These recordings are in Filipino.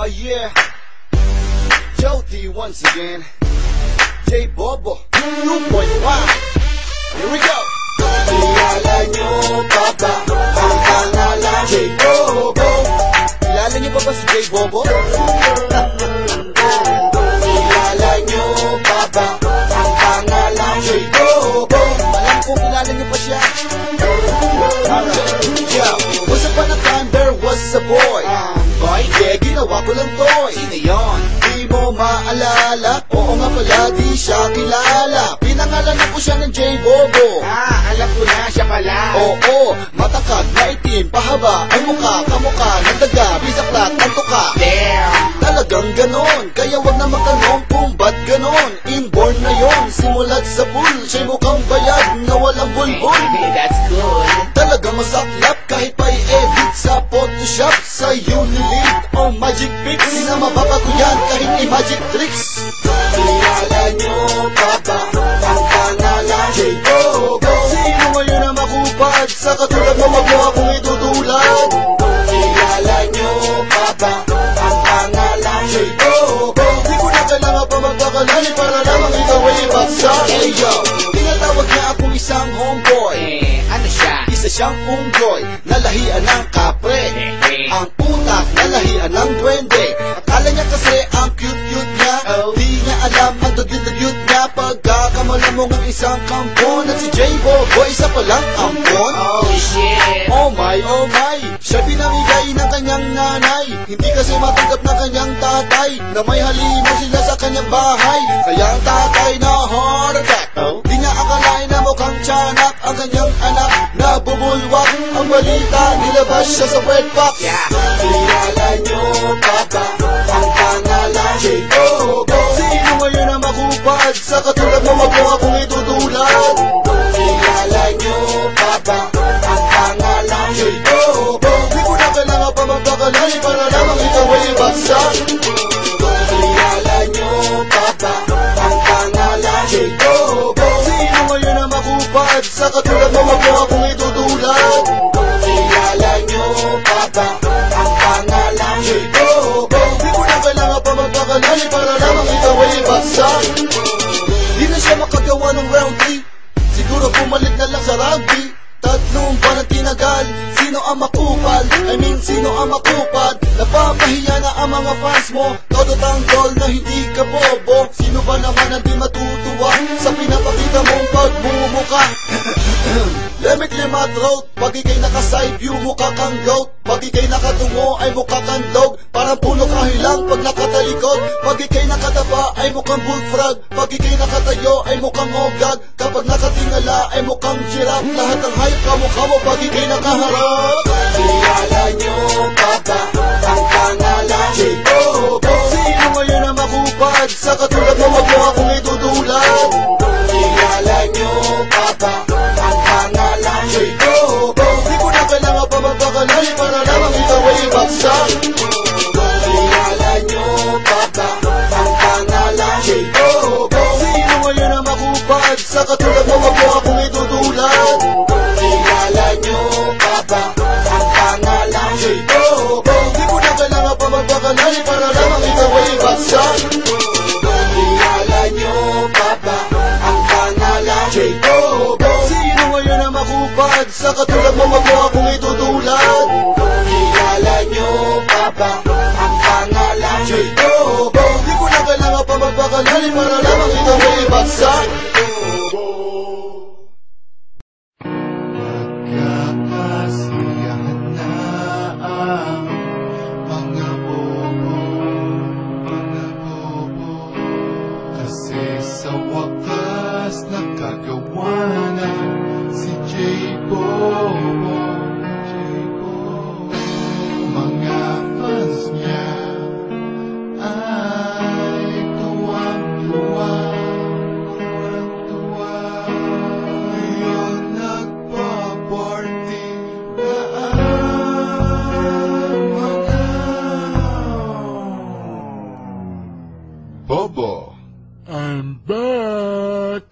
Oh yeah, Jody once again, J Bobo 2.1. Here we go. Kilala nyo pa ba ang pangalan J Bobo? Kilala nyo pa ba si J Bobo? Kilala nyo pa ba ang pangalan J Bobo? Alam kong kilala nyo pa siya. Yeah, once upon a time there was a boy. Boy, yeah, ginawa ko lang toy. Sino yun? Di mo maalala? Oo nga pala, di siya kilala. Pinangalanan ko siya ng J Bobo. Alam ko na siya pala. Oo, matangkad, maitim, pahaba ang mukha, kamukha ng daga, bisaklat, ang tuka. Damn! Talagang ganon, kaya wag na magtanong kung ba't ganon. Inborn na yon, simulat sa pool. Siya'y mukhang bayad na walang bulbul. That's good. Talagang masaklap kahit pa i-edit sa Photoshop, sa Unilink o Magic Pix. Di na mababago yan kahit i-magic tricks. Kilala nyo pa ba ang pangalan J Bobo? Sino ngayon ang makupad sa katulad mo, wag mo akong itutulad? Kilala nyo pa ba ang pangalan J Bobo? Di ko na kailangan pa magpakalali para lamang ikaw ay ibagsak. Hey yo, tinatawag niya akong isang homeboy. Ano siya? Isa siyang unggoy, nalahian ng kapre. Ang utak, nalahian ng duwende. Akala niya kasi ang cute-cute niya. Di niya alam ang dugyot-dugyot niya. Pagkakamala mo ng isang kampon. At si J Bobo, isa palang ampon. Oh shit! Oh my, siya pinamigay ng kanyang nanay. Hindi kasi matanggap ng kanyang tatay na may halina sila sa kanyang bahay. Kaya ang tatay na heart attack. Di niya akalain na mukhang tiyanak ang kanyang anak na bubulwak. Ang balita, nilabas siya sa wet box. Kilala nyo pa ba ang pangalan J Bobo? Sino ngayon ang makupad sa katulad mo, wag mo akong itutulad? Kilala nyo pa ba ang pangalan J Bobo? Di ko na kailangan pa magpakalali para lamang ikaw ay ibagsak. Kilala nyo pa ba ang pangalan J Bobo? Sino ngayon ang makupad sa katulad mo, wag mo akong itutulad? Kilala nyo pa ba ang pangalan J Bobo? Di ko na kailangan pa magpakalali para lamang ikaw ay ibagsak. Di na siya makagawa ng round 3, siguro bumalik na lang sa rugby. Tatlong buwan ang tinagal, sino ang makupal? I mean, sino ang makupad? Napapahiya na ang mga fans mo, todo tanggol na hindi ka bobo. Sino ba naman ang di matutuwa sa pinapakita mong pagmumukha? Let me clear my throat, pag ikay naka-side view, mukha kang goat. Pag ikay nakatungo ay mukha kang dog, parang puno kahilang pag nakatalikod. Pag ikay nakatapa ay mukhang bullfrog, pag ikay nakatayo ay mukhang ogag. Kapag nakatingala ay mukhang giraffe, lahat ng hayop kamukha mo pag ikay nakaharap. Kilala nyo pa ba ang pangalan J Bobo? Sino ngayon ang makupad sa katulad mo, wag mo akong itutulad? Kilala nyo pa ba ang pangalan J Bobo? Di ko na kailangan pa magpakalali para lamang ikaw ay ibagsak. Kilala nyo pa ba ang pangalan J Bobo? Sino ngayon ang makupad sa katulad mo, wag mo akong itutulad? Kilala nyo pa ba ang pangalan J Bobo? Di ko na kailangan pa magpakalali para lamang ikaw ay ibagsak. Kilala nyo pa ba ang pangalan J Bobo? Sino ngayon ang makupad sa katulad mo, wag mo akong itutulad? Kilala nyo pa ba ang pangalan J Bobo? Di ko na kailangan pa magpakalali para lamang ikaw ay ibagsak. Magkakasiyahan na ang mga bobo, kasi sa wakas nakagawa na si J Bobo. Mga fans niya ay tuwang-tuwa, ngayon nagpa-party na ang mga Bobo. I'm back!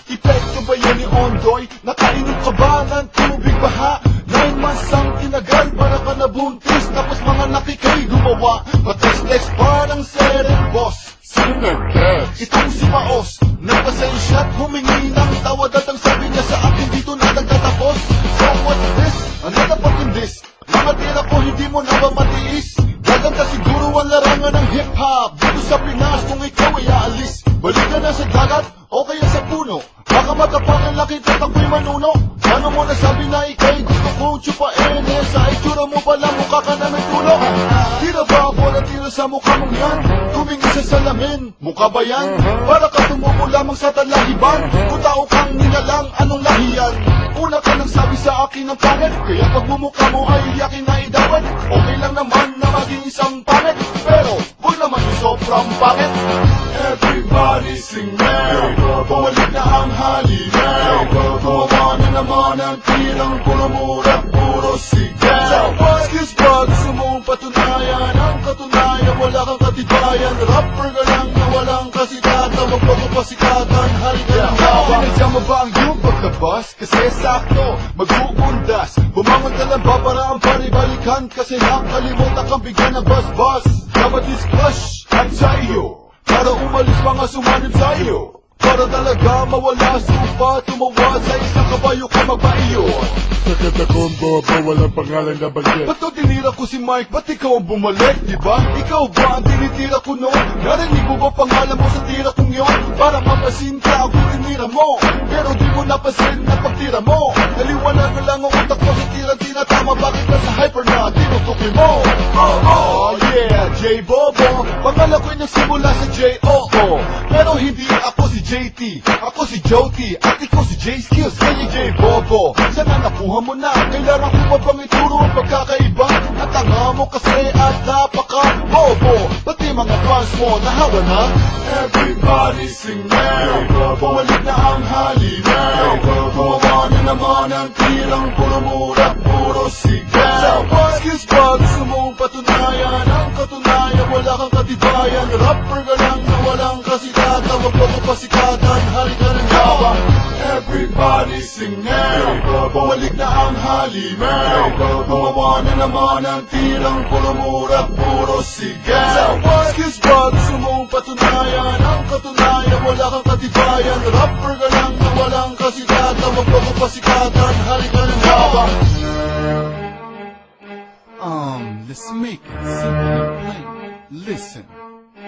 Epekto ba yan ni Ondoy? Nakainom ka ba ng tubig baha? 9 months ang tinagal para ka nabuntis, tapos mga nakikay gumawa. Pates-tes parang boss. Sino nag-catch? Itong si Maos, nagpasensya at humingi ng tawad at ang sabi niya sa akin dito na nagtatapos. So what's this? Another fucking this. Mga tira ko hindi mo na ba matiis? Gaganda siguro ang larangan ng hip-hop dito sa Pinas kung ikaw ay aalis. Balik ka na sa dagat o kaya sa puno. Baka matapakan laki at ako'y manuno. Ano mo nasabi na ikay gusto kong tsupain? Sa itsura mo pala mukha ka na may tulo. Tira ba ako na tira sa mukha mong yan? Tumingin sa salamin, mukha ba yan? Para ka tumubo lamang sa talahiban. Kung tao kang nilalang, anong lahiyan? Una ka nang sabi sa akin ng pangit, kaya pag mumukha mo ay yakin na idawat. Okay lang naman na maging isang pangit, pero huwag naman yung sobrang pangit. Everybody sing Mary, bumalik na ang halimaw. Gumawa na naman ang tirang puro mura, puro sigaw. Excuse ba, gusto mong patunayan ang katunayan, wala kang katibayan. Rapper ka lang na walang kasikatan, wag mo ko pasikatan, halika ng hawa. Sinadya mo ba ang iyong pagkabas? Kasi sakto, mag-uundas. Bumangon ka lang ba para ang paribalikan? Kasi nakalimutan kang bigyan ng bus-bus. Dapat is crush at sa iyo, para umalis mga sumanib sa iyo. Para talaga mawala supa, tumawa sa isang kabayo ka magpaiyo. Sakit akong bobo, walang pangalan na banggit. Ba't to tinira ko si Mike, ba't ikaw ang bumalik, diba? Ikaw ba ang tinitira ko noon? Narinig mo ba pangalan mo sa tira kong yun? Para mapasin ka ako tinira mo, pero di mo napasin na pagtira mo. Naliwanag na lang ang utak mo sa tira, tinatama. Bakit ka sa hyper na tinutukoy mo? Oh yeah, J-Bobo. Pangalan ko'y nagsimula sa J-O-O, pero hindi ako si JT, ako si Joti, at ikaw si J-Skills, kaya J-Bobo. Sana nakuha mo na, kailangan ko pa bang ituro ang pagkakaiba? At tanga mo kasi at napaka-bobo, pati mga fans mo nahawa na. Everybody sing Mary, bumalik na ang halimaw. Gumawa na naman ang tirang puro mura, puro sigaw. Excuse ba, gusto mong patunayan ang katunayan, wala kang katibayan. Rapper ka lang na walang kasikatan, wag mo ko pasikatan, halika ng gawa. Everybody sing Mary, bumalik na ang halimaw. Gumawa na naman ang tirang puro mura, puro sigaw. Excuse ba, gusto mong patunayan ang katunayan, wala kang katibayan. Rapper ka lang na walang kasikatan, wag mo ko pasikatan, halika ng gawa. Let's make it simple and plain. Listen.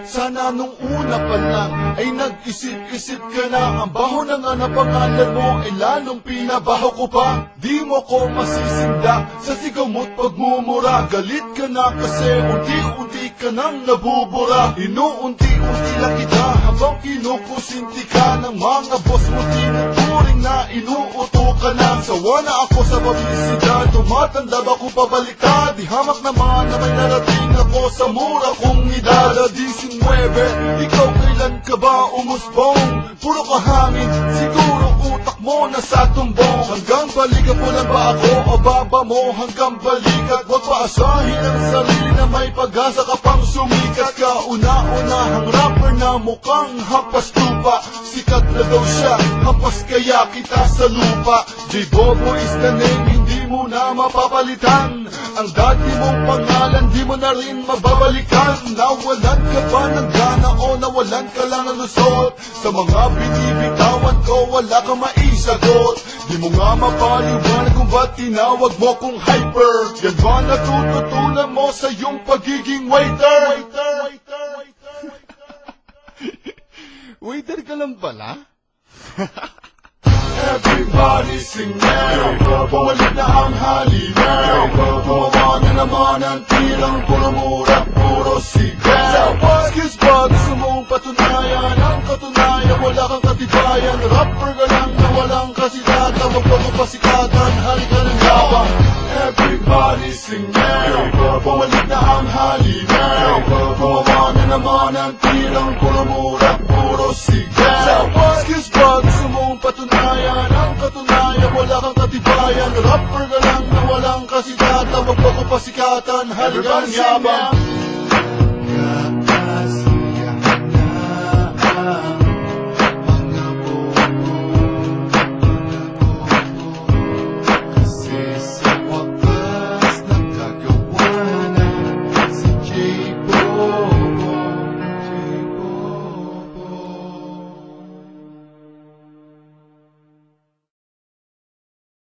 Sana nung una pa lang ay nag-isip-isip ka na. Ang baho na nga na pangalan mo ay lalong pinabaho ko pa. Di mo ko masisinda sa sigaw mo't pagmumura. Galit ka na kasi unti-unti ka nang nabubura. Inuunti-unti lang kita habang kinukusinti ka ng mga boss mo. Tinuturing na inuuto ka na. Sawa na ako sa publisidad, tumatanda ba ko pabaliktad? Di hamak naman na may narating ako sa mura kong idala. 19, ikaw kailan ka ba umusbong? Puro ka hangin, siguro utak mo nasa tumbong. Hanggang balikat mo lang ba ako o baba mo hanggang balikat? Huwag paasahin ang sarili na may pag-asa ka pang sumikat. Kauna-unahang rapper na mukhang hampas lupa. Sikat na daw siya, hampas kaya kita sa lupa. J-Bobo is the name, hindi mo na mapapalitan. Ang dati mong pangalan, di mo na rin mababalikan. Nawalan ka ba ng gana o nawalan ka lang ng lusot? Sa mga binibitawan ko, wala kang maisagot. Di mo nga mapaliwanag kung ba't tinawag mo kong hyper. Yan ba natututunan mo sa iyong pagiging waiter? Waiter ka lang pala? Everybody sing Mary, bumalik na ang halimaw. Gumawa na naman ang tirang puro mura, puro sigaw. Excuse ba, gusto mong patunayan ang katunayan, wala kang katibayan. Rapper ka lang na walang kasikatan, wag mo ko pasikatan, halika ng gawa. Everybody sing Mary, bumalik na ang halimaw. Gumawa na naman ang tirang puro mura, puro sigaw. Excuse ba, gusto mong patunayan ang katunayan, wala kang katibayan. Rapper ka lang na walang kasikatan, wag mo ko pasikatan, halika ng yabang.